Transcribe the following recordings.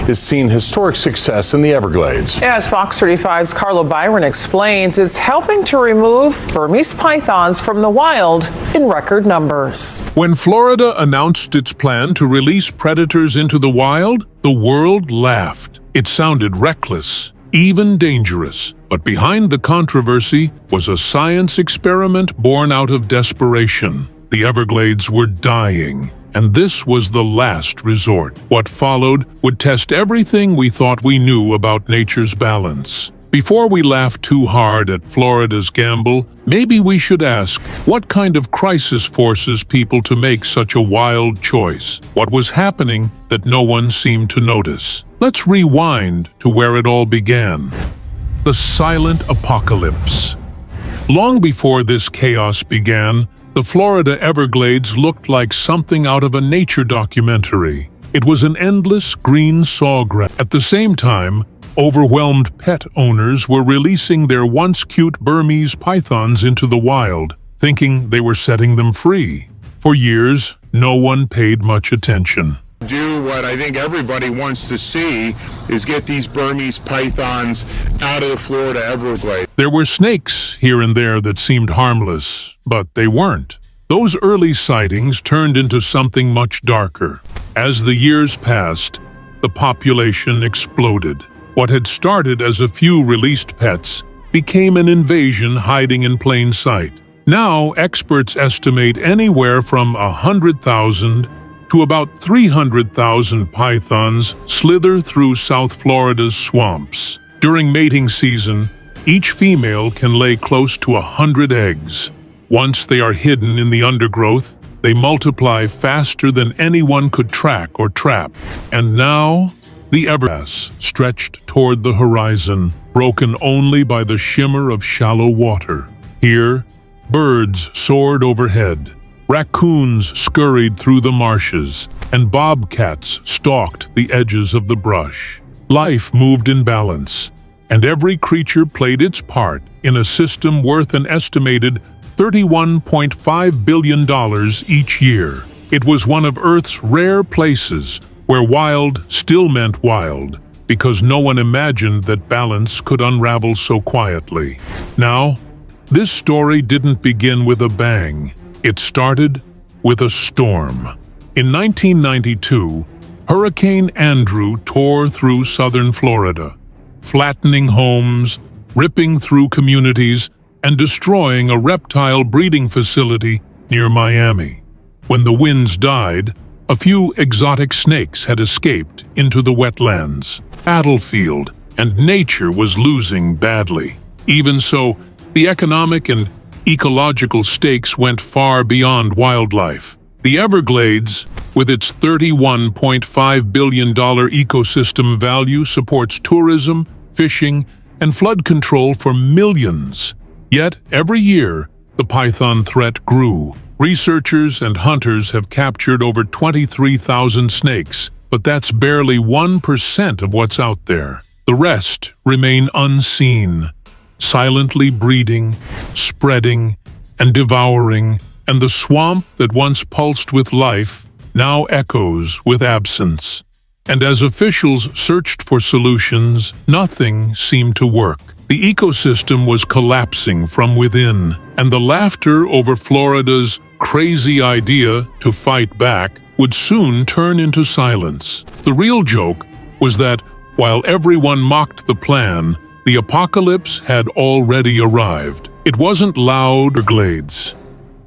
is seeing historic success in the Everglades. As Fox 35's Carlo Byron explains, it's helping to remove Burmese pythons from the wild in record numbers. When Florida announced its plan to release predators into the wild, the world laughed. It sounded reckless, even dangerous. But behind the controversy was a science experiment born out of desperation. The Everglades were dying, and this was the last resort. What followed would test everything we thought we knew about nature's balance. Before we laugh too hard at Florida's gamble, maybe we should ask, what kind of crisis forces people to make such a wild choice? What was happening that no one seemed to notice? Let's rewind to where it all began. The silent apocalypse. Long before this chaos began, the Florida Everglades looked like something out of a nature documentary. It was an endless green sawgrass. At the same time, overwhelmed pet owners were releasing their once cute Burmese pythons into the wild, thinking they were setting them free. For years, no one paid much attention. Do what I think everybody wants to see is get these Burmese pythons out of the Florida Everglades. There were snakes here and there that seemed harmless, but they weren't. Those early sightings turned into something much darker. As the years passed, the population exploded. What had started as a few released pets became an invasion hiding in plain sight. Now, experts estimate anywhere from 100,000 to about 300,000 pythons slither through South Florida's swamps. During mating season, each female can lay close to 100 eggs. Once they are hidden in the undergrowth, they multiply faster than anyone could track or trap. And now, the Everglades stretched toward the horizon, broken only by the shimmer of shallow water. Here, birds soared overhead. Raccoons scurried through the marshes, and bobcats stalked the edges of the brush. Life moved in balance, and every creature played its part in a system worth an estimated $31.5 billion each year. It was one of Earth's rare places where wild still meant wild, because no one imagined that balance could unravel so quietly. Now, this story didn't begin with a bang. It started with a storm. In 1992, Hurricane Andrew tore through southern Florida, flattening homes, ripping through communities, and destroying a reptile breeding facility near Miami. When the winds died, a few exotic snakes had escaped into the wetlands. Battlefield, and nature was losing badly. Even so, the economic and ecological stakes went far beyond wildlife. The Everglades, with its $31.5 billion ecosystem value, supports tourism, fishing, and flood control for millions. Yet, every year, the python threat grew. Researchers and hunters have captured over 23,000 snakes, but that's barely 1% of what's out there. The rest remain unseen, silently breeding, spreading, and devouring, and the swamp that once pulsed with life now echoes with absence. And as officials searched for solutions, nothing seemed to work. The ecosystem was collapsing from within, and the laughter over Florida's crazy idea to fight back would soon turn into silence. The real joke was that, while everyone mocked the plan, the apocalypse had already arrived. It wasn't loud or glades.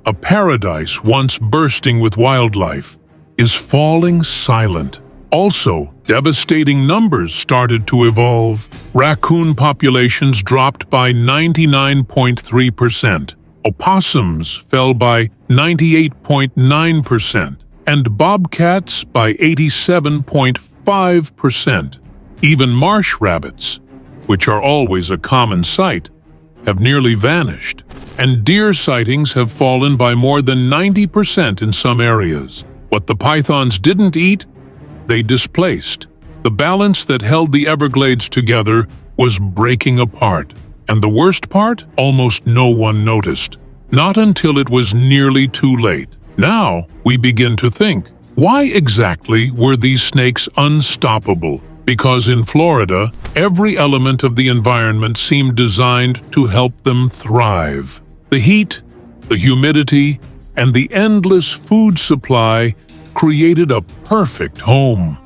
A paradise once bursting with wildlife is falling silent. Also, devastating numbers started to evolve. Raccoon populations dropped by 99.3%. Opossums fell by 98.9%. And bobcats by 87.5%. Even marsh rabbits, which are always a common sight, have nearly vanished. And deer sightings have fallen by more than 90% in some areas. What the pythons didn't eat, they displaced. The balance that held the Everglades together was breaking apart. And the worst part? Almost no one noticed. Not until it was nearly too late. Now we begin to think, why exactly were these snakes unstoppable? Because in Florida, every element of the environment seemed designed to help them thrive. The heat, the humidity, and the endless food supply created a perfect home.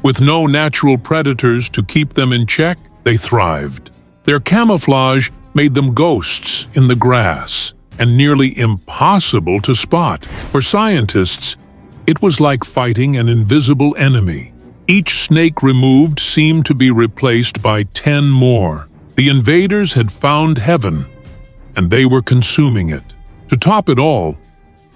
With no natural predators to keep them in check, they thrived. Their camouflage made them ghosts in the grass and nearly impossible to spot. For scientists, it was like fighting an invisible enemy. Each snake removed seemed to be replaced by 10 more. The invaders had found heaven, and they were consuming it. To top it all,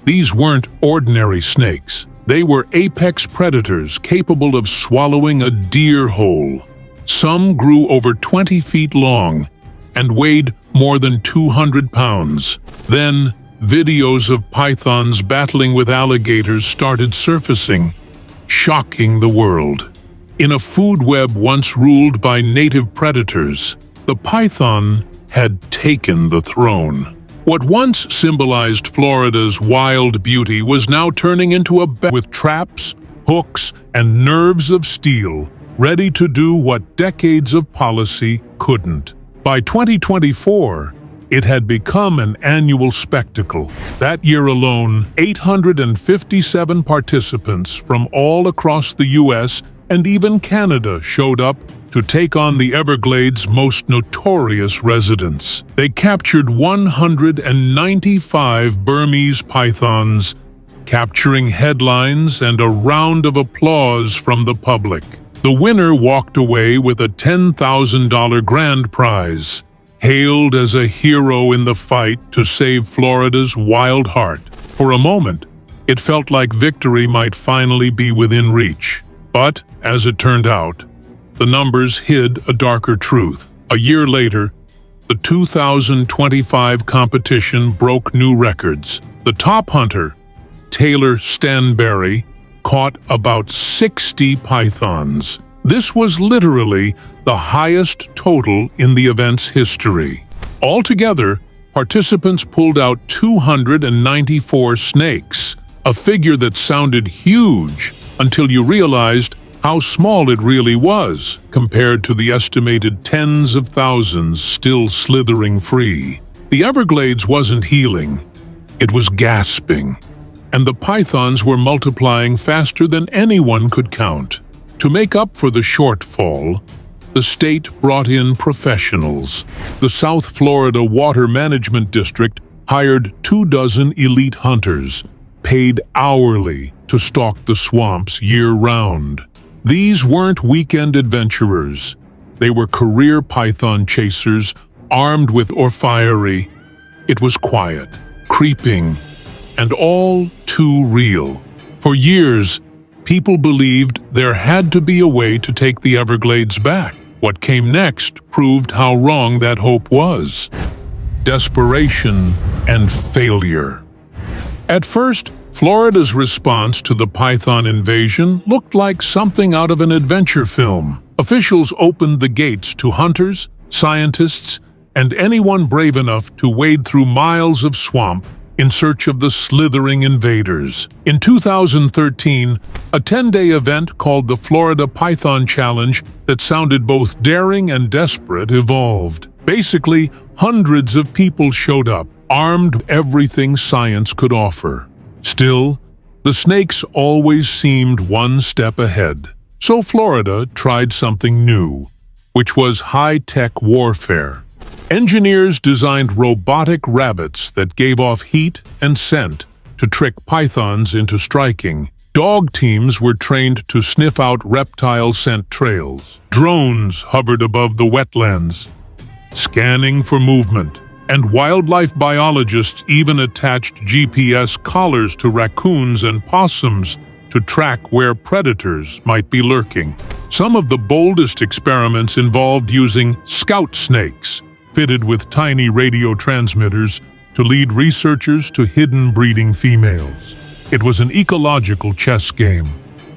these weren't ordinary snakes. They were apex predators capable of swallowing a deer whole. Some grew over 20 feet long and weighed more than 200 pounds. Then, videos of pythons battling with alligators started surfacing, shocking the world. In a food web once ruled by native predators, the python had taken the throne. What once symbolized Florida's wild beauty was now turning into a bed with traps, hooks, and nerves of steel, ready to do what decades of policy couldn't. By 2024, it had become an annual spectacle. That year alone, 857 participants from all across the U.S. and even Canada showed up to take on the Everglades' most notorious residents. They captured 195 Burmese pythons, capturing headlines and a round of applause from the public. The winner walked away with a $10,000 grand prize, hailed as a hero in the fight to save Florida's wild heart. For a moment, it felt like victory might finally be within reach. But, as it turned out, the numbers hid a darker truth. A year later, the 2025 competition broke new records. The top hunter, Taylor Stanberry, caught about 60 pythons. This was literally the highest total in the event's history. Altogether, participants pulled out 294 snakes, a figure that sounded huge until you realized how small it really was compared to the estimated tens of thousands still slithering free. The Everglades wasn't healing, it was gasping, and the pythons were multiplying faster than anyone could count. To make up for the shortfall, the state brought in professionals. The South Florida Water Management District hired 24 elite hunters, paid hourly to stalk the swamps year-round. These weren't weekend adventurers. They were career python chasers, armed with or fiery. It was quiet, creeping, and all too real. For years, people believed there had to be a way to take the Everglades back. What came next proved how wrong that hope was. Desperation and failure. At first, Florida's response to the python invasion looked like something out of an adventure film. Officials opened the gates to hunters, scientists, and anyone brave enough to wade through miles of swamp in search of the slithering invaders. In 2013, a 10-day event called the Florida Python Challenge that sounded both daring and desperate evolved. Basically, hundreds of people showed up, armed with everything science could offer. Still, the snakes always seemed one step ahead. So Florida tried something new, which was high-tech warfare. Engineers designed robotic rabbits that gave off heat and scent to trick pythons into striking. Dog teams were trained to sniff out reptile scent trails. Drones hovered above the wetlands, scanning for movement. And wildlife biologists even attached GPS collars to raccoons and possums to track where predators might be lurking. Some of the boldest experiments involved using scout snakes, fitted with tiny radio transmitters to lead researchers to hidden breeding females. It was an ecological chess game,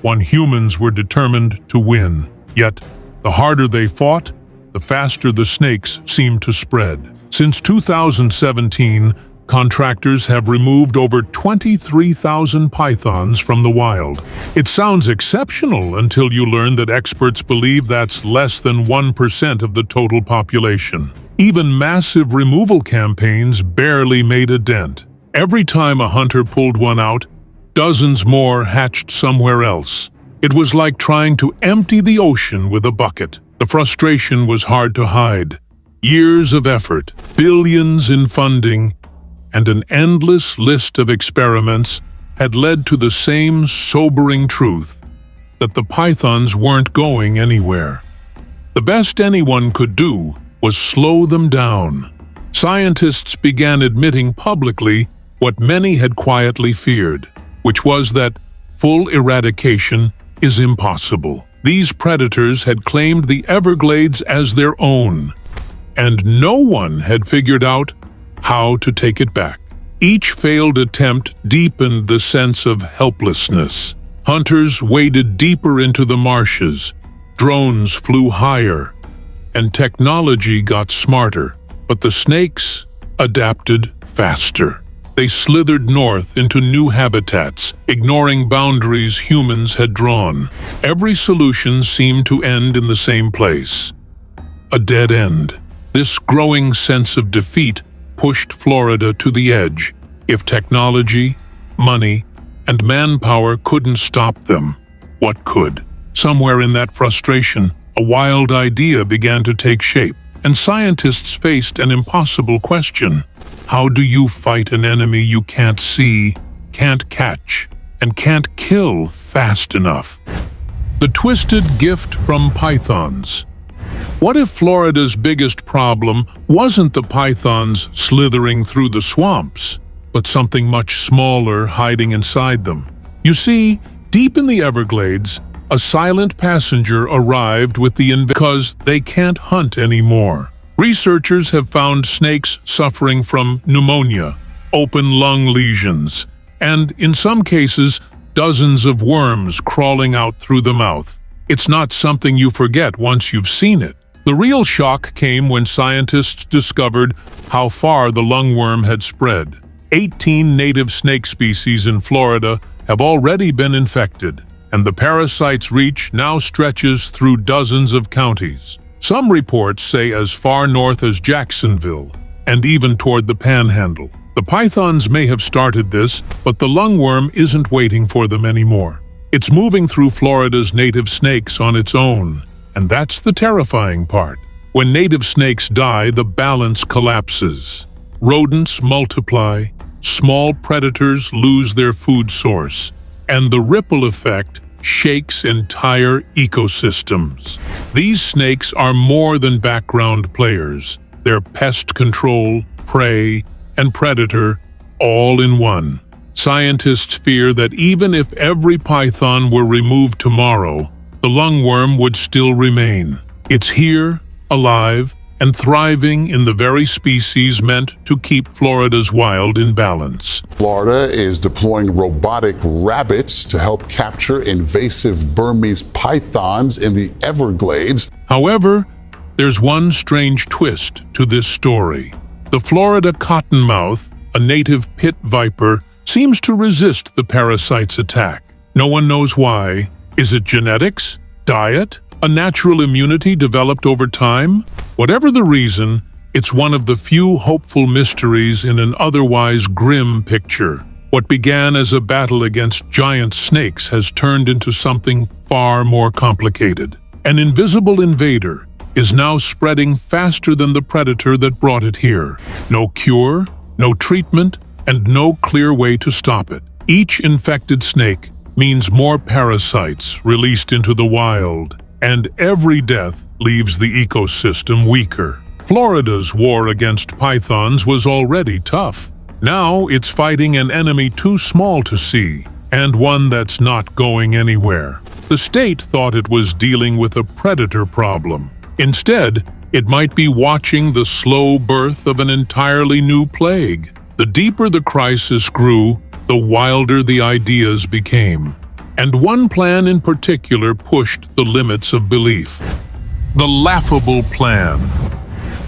one humans were determined to win. Yet, the harder they fought, the faster the snakes seemed to spread. Since 2017, contractors have removed over 23,000 pythons from the wild. It sounds exceptional until you learn that experts believe that's less than 1% of the total population. Even massive removal campaigns barely made a dent. Every time a hunter pulled one out, dozens more hatched somewhere else. It was like trying to empty the ocean with a bucket. The frustration was hard to hide. Years of effort, billions in funding, and an endless list of experiments had led to the same sobering truth, that the pythons weren't going anywhere. The best anyone could do was slow them down. Scientists began admitting publicly what many had quietly feared, which was that full eradication is impossible. These predators had claimed the Everglades as their own, and no one had figured out how to take it back. Each failed attempt deepened the sense of helplessness. Hunters waded deeper into the marshes, drones flew higher, and technology got smarter. But the snakes adapted faster. They slithered north into new habitats, ignoring boundaries humans had drawn. Every solution seemed to end in the same place: a dead end. This growing sense of defeat pushed Florida to the edge. If technology, money, and manpower couldn't stop them, what could? Somewhere in that frustration, a wild idea began to take shape, and scientists faced an impossible question. How do you fight an enemy you can't see, can't catch, and can't kill fast enough? The twisted gift from pythons. What if Florida's biggest problem wasn't the pythons slithering through the swamps, but something much smaller hiding inside them? You see, deep in the Everglades, a silent passenger arrived with because they can't hunt anymore. Researchers have found snakes suffering from pneumonia, open lung lesions, and, in some cases, dozens of worms crawling out through the mouth. It's not something you forget once you've seen it. The real shock came when scientists discovered how far the lungworm had spread. 18 native snake species in Florida have already been infected, and the parasite's reach now stretches through dozens of counties. Some reports say as far north as Jacksonville, and even toward the Panhandle. The pythons may have started this, but the lungworm isn't waiting for them anymore. It's moving through Florida's native snakes on its own, and that's the terrifying part. When native snakes die, the balance collapses. Rodents multiply, small predators lose their food source, and the ripple effect shakes entire ecosystems. These snakes are more than background players. They're pest control, prey, and predator, all in one. Scientists fear that even if every python were removed tomorrow, the lungworm would still remain. It's here, alive, and thriving in the very species meant to keep Florida's wild in balance. Florida is deploying robotic rabbits to help capture invasive Burmese pythons in the Everglades. However, there's one strange twist to this story. The Florida cottonmouth, a native pit viper, seems to resist the parasite's attack. No one knows why. Is it genetics? Diet? A natural immunity developed over time? Whatever the reason, it's one of the few hopeful mysteries in an otherwise grim picture. What began as a battle against giant snakes has turned into something far more complicated. An invisible invader is now spreading faster than the predator that brought it here. No cure, no treatment, and no clear way to stop it. Each infected snake means more parasites released into the wild, and every death leaves the ecosystem weaker. Florida's war against pythons was already tough. Now it's fighting an enemy too small to see, and one that's not going anywhere. The state thought it was dealing with a predator problem. Instead, it might be watching the slow birth of an entirely new plague. The deeper the crisis grew, the wilder the ideas became. And one plan in particular pushed the limits of belief. The laughable plan.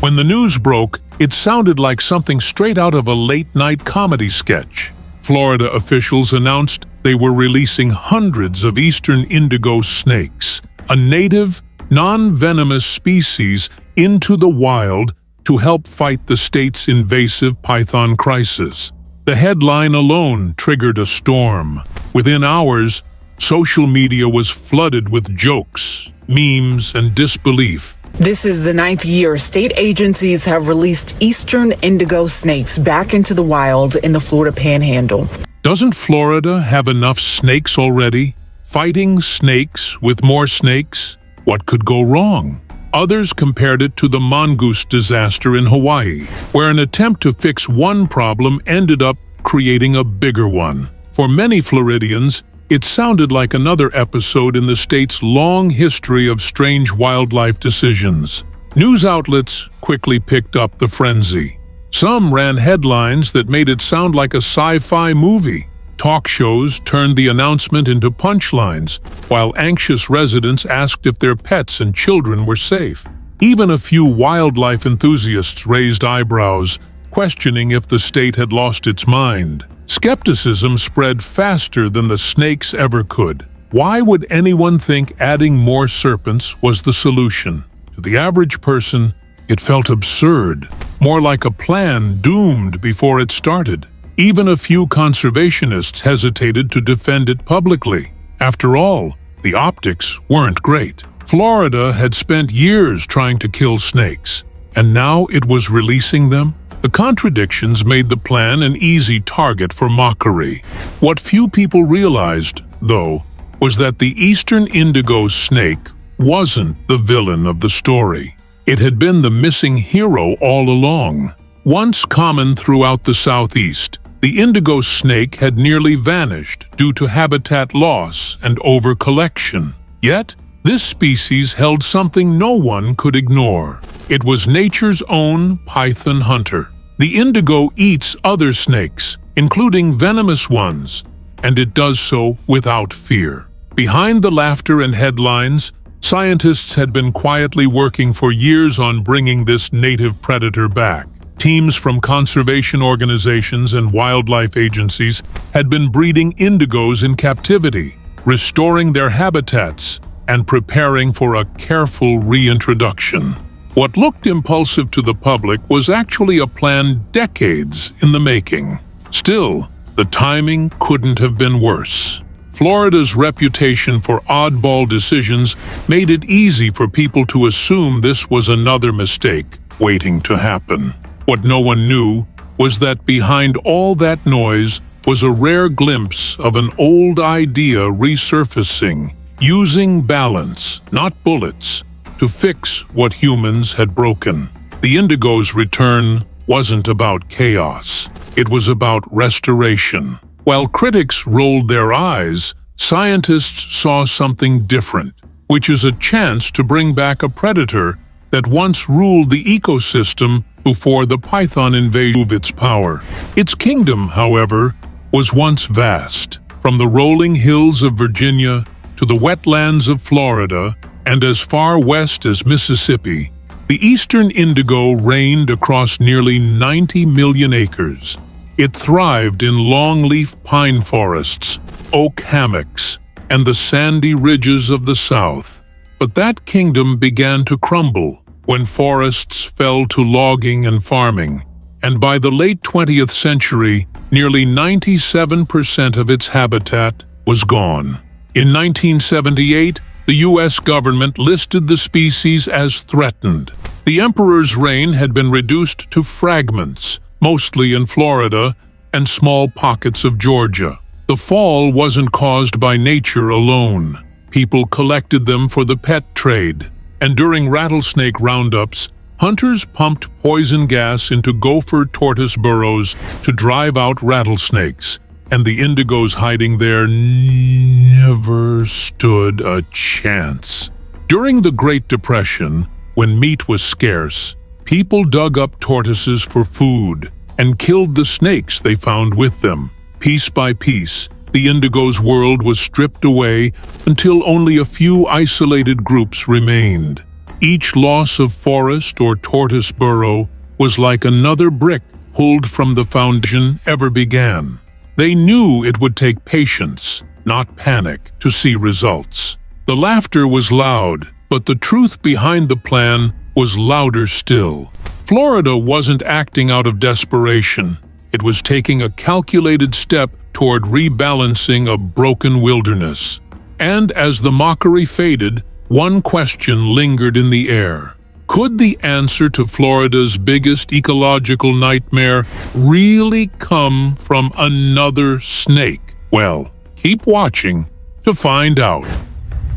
When the news broke, it sounded like something straight out of a late-night comedy sketch. Florida officials announced they were releasing hundreds of eastern indigo snakes, a native, non-venomous species, into the wild to help fight the state's invasive python crisis. The headline alone triggered a storm. Within hours, social media was flooded with jokes, memes, and disbelief. This is the 9th year state agencies have released eastern indigo snakes back into the wild in the Florida Panhandle. Doesn't Florida have enough snakes already? Fighting snakes with more snakes? What could go wrong? Others compared it to the mongoose disaster in Hawaii, where an attempt to fix one problem ended up creating a bigger one. For many Floridians, it sounded like another episode in the state's long history of strange wildlife decisions. News outlets quickly picked up the frenzy. Some ran headlines that made it sound like a sci-fi movie. Talk shows turned the announcement into punchlines, while anxious residents asked if their pets and children were safe. Even a few wildlife enthusiasts raised eyebrows, questioning if the state had lost its mind. Skepticism spread faster than the snakes ever could. Why would anyone think adding more serpents was the solution? To the average person, it felt absurd, more like a plan doomed before it started. Even a few conservationists hesitated to defend it publicly. After all, the optics weren't great. Florida had spent years trying to kill snakes, and now it was releasing them? The contradictions made the plan an easy target for mockery. What few people realized, though, was that the eastern indigo snake wasn't the villain of the story. It had been the missing hero all along. Once common throughout the southeast, the indigo snake had nearly vanished due to habitat loss and overcollection. Yet, this species held something no one could ignore. It was nature's own python hunter. The indigo eats other snakes, including venomous ones, and it does so without fear. Behind the laughter and headlines, scientists had been quietly working for years on bringing this native predator back. Teams from conservation organizations and wildlife agencies had been breeding indigos in captivity, restoring their habitats, and preparing for a careful reintroduction. What looked impulsive to the public was actually a plan decades in the making. Still, the timing couldn't have been worse. Florida's reputation for oddball decisions made it easy for people to assume this was another mistake waiting to happen. What no one knew was that behind all that noise was a rare glimpse of an old idea resurfacing, using balance, not bullets, to fix what humans had broken. The indigo's return wasn't about chaos. It was about restoration. While critics rolled their eyes, scientists saw something different, which is a chance to bring back a predator that once ruled the ecosystem before the python invasion of its power. Its kingdom, however, was once vast. From the rolling hills of Virginia to the wetlands of Florida and as far west as Mississippi, the eastern indigo reigned across nearly 90 million acres. It thrived in longleaf pine forests, oak hammocks, and the sandy ridges of the south. But that kingdom began to crumble when forests fell to logging and farming, and by the late 20th century, nearly 97% of its habitat was gone. In 1978, the U.S. government listed the species as threatened. The emperor's reign had been reduced to fragments, mostly in Florida and small pockets of Georgia. The fall wasn't caused by nature alone. People collected them for the pet trade, and during rattlesnake roundups, hunters pumped poison gas into gopher tortoise burrows to drive out rattlesnakes, and the indigos hiding there never stood a chance. During the Great Depression, when meat was scarce, people dug up tortoises for food and killed the snakes they found with them. Piece by piece, the indigo's world was stripped away until only a few isolated groups remained. Each loss of forest or tortoise burrow was like another brick pulled from the foundation ever began. They knew it would take patience, not panic, to see results. The laughter was loud, but the truth behind the plan was louder still. Florida wasn't acting out of desperation. It was taking a calculated step toward rebalancing a broken wilderness. And as the mockery faded, one question lingered in the air. Could the answer to Florida's biggest ecological nightmare really come from another snake? Well, keep watching to find out.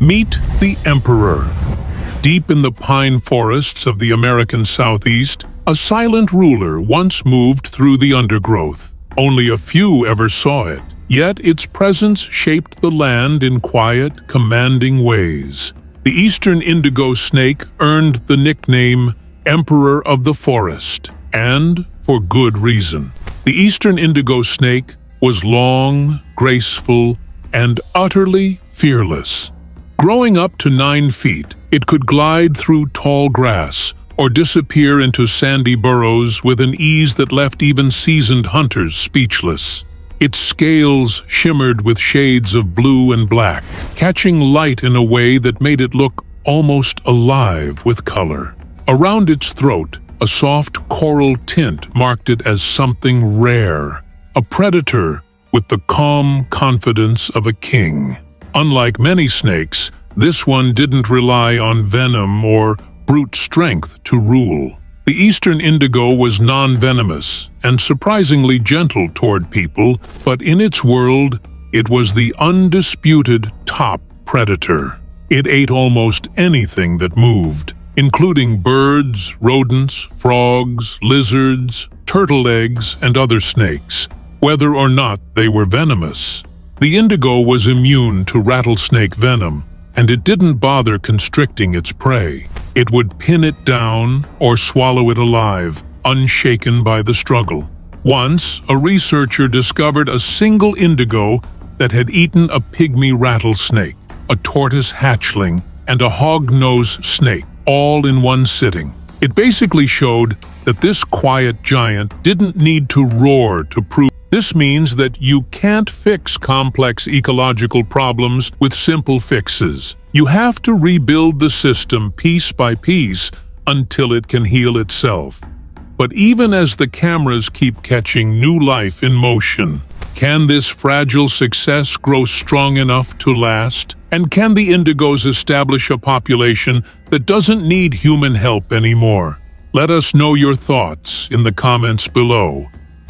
Meet the Emperor. Deep in the pine forests of the American Southeast, a silent ruler once moved through the undergrowth. Only a few ever saw it, yet its presence shaped the land in quiet, commanding ways. The eastern indigo snake earned the nickname Emperor of the Forest, and for good reason. The eastern indigo snake was long, graceful, and utterly fearless. Growing up to 9 feet, it could glide through tall grass or disappear into sandy burrows with an ease that left even seasoned hunters speechless. Its scales shimmered with shades of blue and black, catching light in a way that made it look almost alive with color. Around its throat, a soft coral tint marked it as something rare, a predator with the calm confidence of a king. Unlike many snakes, this one didn't rely on venom or brute strength to rule. The eastern indigo was non-venomous and surprisingly gentle toward people, but in its world, it was the undisputed top predator. It ate almost anything that moved, including birds, rodents, frogs, lizards, turtle eggs, and other snakes, whether or not they were venomous. The indigo was immune to rattlesnake venom, and it didn't bother constricting its prey. It would pin it down or swallow it alive, unshaken by the struggle. Once, a researcher discovered a single indigo that had eaten a pygmy rattlesnake, a tortoise hatchling, and a hognose snake, all in one sitting. It basically showed that this quiet giant didn't need to roar to prove. This means that you can't fix complex ecological problems with simple fixes. You have to rebuild the system piece by piece until it can heal itself. But even as the cameras keep catching new life in motion, can this fragile success grow strong enough to last? And can the indigos establish a population that doesn't need human help anymore? Let us know your thoughts in the comments below.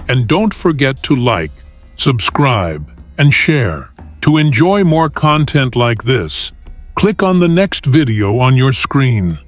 And don't forget to like, subscribe, and share. To enjoy more content like this, click on the next video on your screen.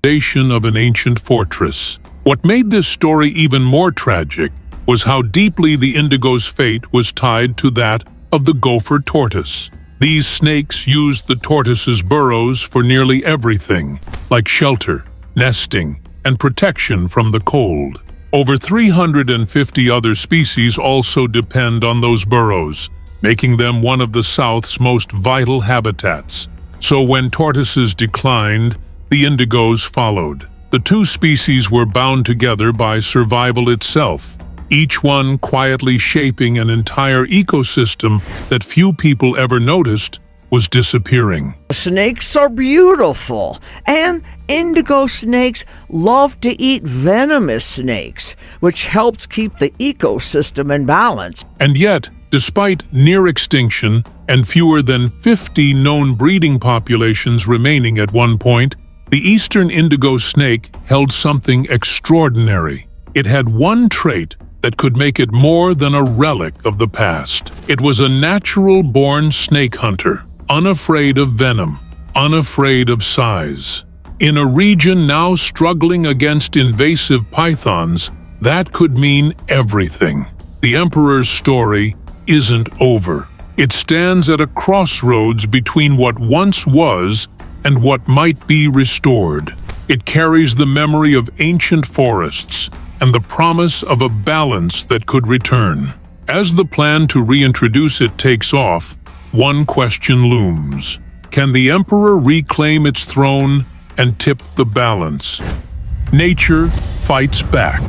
Foundation of an ancient fortress. What made this story even more tragic was how deeply the indigo's fate was tied to that of the gopher tortoise. These snakes used the tortoise's burrows for nearly everything, like shelter, nesting, and protection from the cold. Over 350 other species also depend on those burrows, making them one of the South's most vital habitats. So when tortoises declined, the indigos followed. The two species were bound together by survival itself, each one quietly shaping an entire ecosystem that few people ever noticed was disappearing. Snakes are beautiful, and indigo snakes love to eat venomous snakes, which helps keep the ecosystem in balance. And yet, despite near extinction and fewer than 50 known breeding populations remaining at one point, the eastern indigo snake held something extraordinary. It had one trait that could make it more than a relic of the past. It was a natural-born snake hunter, unafraid of venom, unafraid of size. In a region now struggling against invasive pythons, that could mean everything. The Emperor's story isn't over. It stands at a crossroads between what once was and what might be restored. It carries the memory of ancient forests and the promise of a balance that could return. As the plan to reintroduce it takes off, one question looms. Can the Emperor reclaim its throne, and tipped the balance. Nature fights back.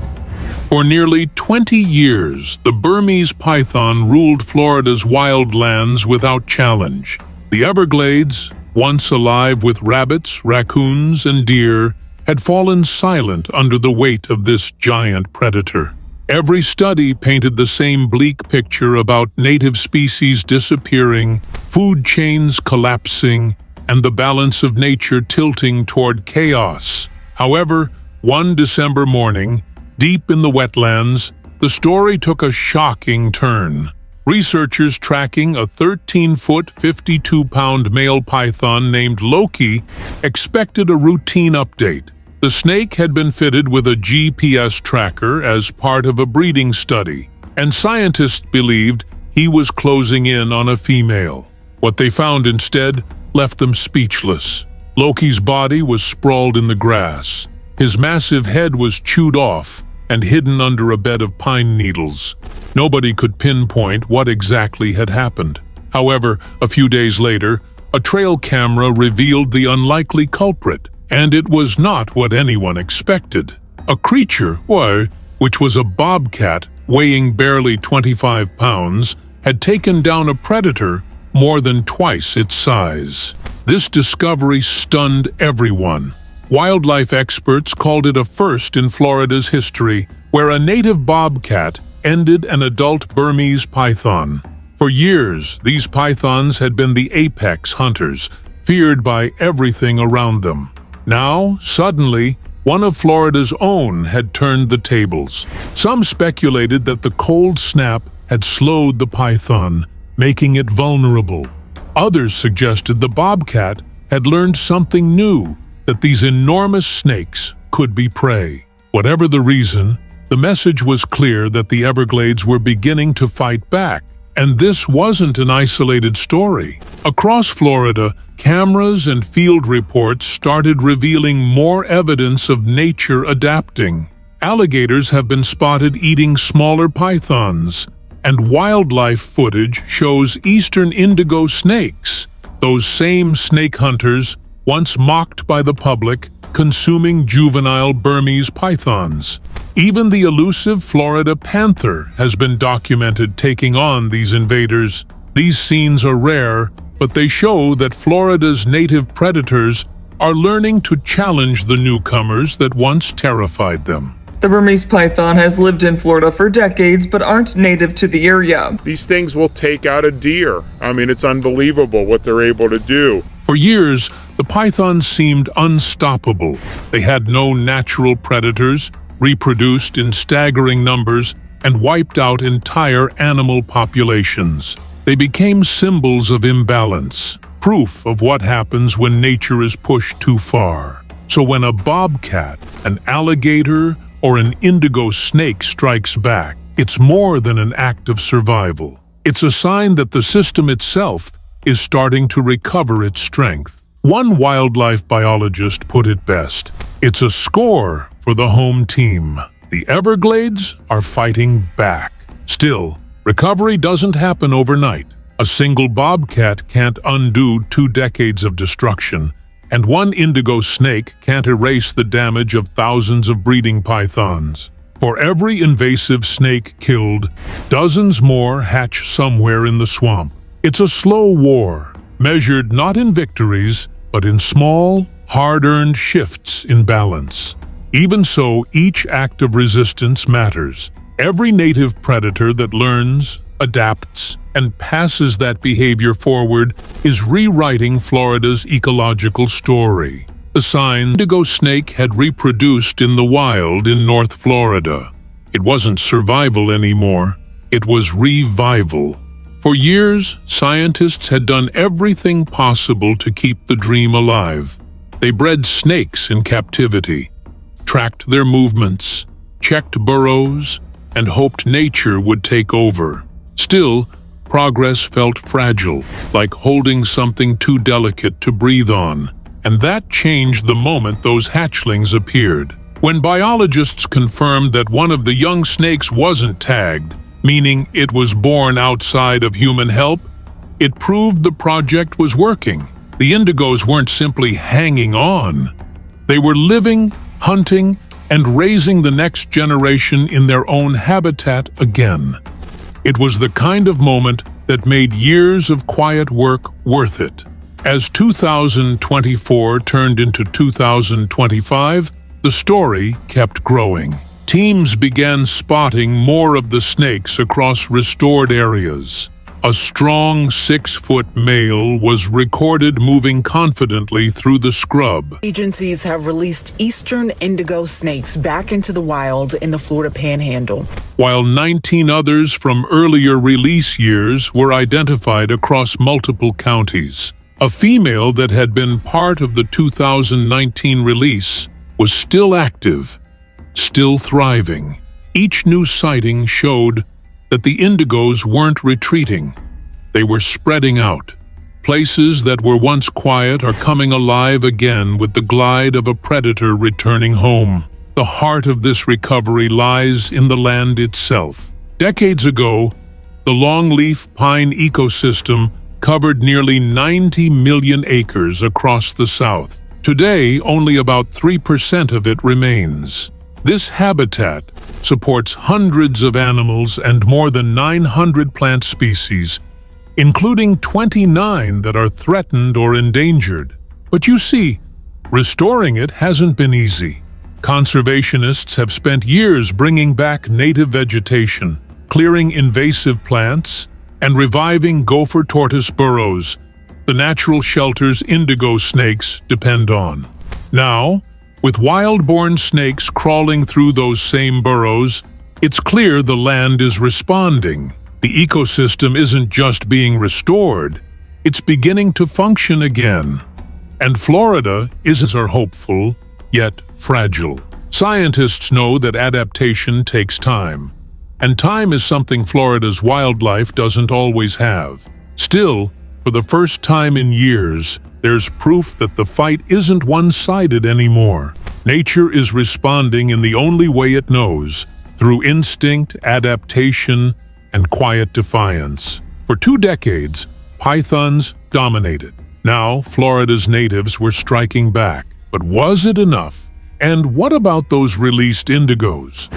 For nearly 20 years, the Burmese python ruled Florida's wildlands without challenge. The Everglades, once alive with rabbits, raccoons, and deer, had fallen silent under the weight of this giant predator. Every study painted the same bleak picture about native species disappearing, food chains collapsing, and the balance of nature tilting toward chaos. However, one December morning, deep in the wetlands, the story took a shocking turn. Researchers tracking a 13-foot, 52-pound male python named Loki expected a routine update. The snake had been fitted with a GPS tracker as part of a breeding study, and scientists believed he was closing in on a female. What they found instead left them speechless. Loki's body was sprawled in the grass. His massive head was chewed off and hidden under a bed of pine needles. Nobody could pinpoint what exactly had happened. However, a few days later, a trail camera revealed the unlikely culprit, and it was not what anyone expected. A creature, which was a bobcat weighing barely 25 pounds, had taken down a predator more than twice its size. This discovery stunned everyone. Wildlife experts called it a first in Florida's history, where a native bobcat ended an adult Burmese python. For years, these pythons had been the apex hunters, feared by everything around them. Now, suddenly, one of Florida's own had turned the tables. Some speculated that the cold snap had slowed the python, making it vulnerable. Others suggested the bobcat had learned something new, that these enormous snakes could be prey. Whatever the reason, the message was clear that the Everglades were beginning to fight back. And this wasn't an isolated story. Across Florida, cameras and field reports started revealing more evidence of nature adapting. Alligators have been spotted eating smaller pythons, and wildlife footage shows eastern indigo snakes, those same snake hunters once mocked by the public, consuming juvenile Burmese pythons. Even the elusive Florida panther has been documented taking on these invaders. These scenes are rare, but they show that Florida's native predators are learning to challenge the newcomers that once terrified them. The Burmese python has lived in Florida for decades but aren't native to the area. These things will take out a deer. I mean, it's unbelievable what they're able to do. For years, the pythons seemed unstoppable. They had no natural predators, reproduced in staggering numbers, and wiped out entire animal populations. They became symbols of imbalance, proof of what happens when nature is pushed too far. So when a bobcat, an alligator, or an indigo snake strikes back, it's more than an act of survival. It's a sign that the system itself is starting to recover its strength. One wildlife biologist put it best: it's a score for the home team. The Everglades are fighting back. Still, recovery doesn't happen overnight. A single bobcat can't undo 2 decades of destruction, and one indigo snake can't erase the damage of thousands of breeding pythons. For every invasive snake killed, dozens more hatch somewhere in the swamp. It's a slow war, measured not in victories, but in small, hard-earned shifts in balance. Even so, each act of resistance matters. Every native predator that learns, adapts, and passes that behavior forward is rewriting Florida's ecological story. The sign indigo snake had reproduced in the wild in North Florida. It wasn't survival anymore, it was revival. For years, scientists had done everything possible to keep the dream alive. They bred snakes in captivity, tracked their movements, checked burrows, and hoped nature would take over. Still, progress felt fragile, like holding something too delicate to breathe on. And that changed the moment those hatchlings appeared. When biologists confirmed that one of the young snakes wasn't tagged, meaning it was born outside of human help, it proved the project was working. The indigos weren't simply hanging on. They were living, hunting, and raising the next generation in their own habitat again. It was the kind of moment that made years of quiet work worth it. As 2024 turned into 2025, the story kept growing. Teams began spotting more of the snakes across restored areas. A strong 6-foot male was recorded moving confidently through the scrub. Agencies have released eastern indigo snakes back into the wild in the Florida Panhandle, While 19 others from earlier release years were identified across multiple counties. A female that had been part of the 2019 release was still active, still thriving. Each new sighting showed that the indigos weren't retreating. They were spreading out. Places that were once quiet are coming alive again with the glide of a predator returning home. The heart of this recovery lies in the land itself. Decades ago, the longleaf pine ecosystem covered nearly 90 million acres across the South. Today, only about 3% of it remains. This habitat supports hundreds of animals and more than 900 plant species, including 29 that are threatened or endangered. But you see, restoring it hasn't been easy. Conservationists have spent years bringing back native vegetation, clearing invasive plants, and reviving gopher tortoise burrows, the natural shelters indigo snakes depend on. Now, with wild-born snakes crawling through those same burrows, it's clear the land is responding. The ecosystem isn't just being restored, it's beginning to function again. And Florida is hopeful, yet fragile. Scientists know that adaptation takes time, and time is something Florida's wildlife doesn't always have. Still, for the first time in years, there's proof that the fight isn't one-sided anymore. Nature is responding in the only way it knows, through instinct, adaptation, and quiet defiance. For 2 decades, pythons dominated. Now, Florida's natives were striking back. But was it enough? And what about those released indigos?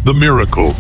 The miracle.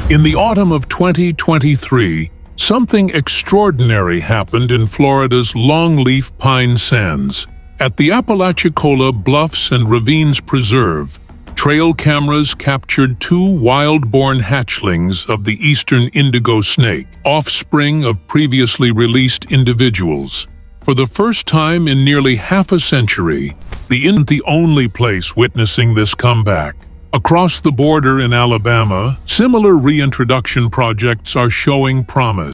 In the autumn of 2023, something extraordinary happened in Florida's longleaf pine sands. At the Apalachicola Bluffs and Ravines Preserve, trail cameras captured 2 wild-born hatchlings of the eastern indigo snake, offspring of previously released individuals. For the first time in nearly half a century, the only place witnessing this comeback. Across the border in Alabama, similar reintroduction projects are showing promise.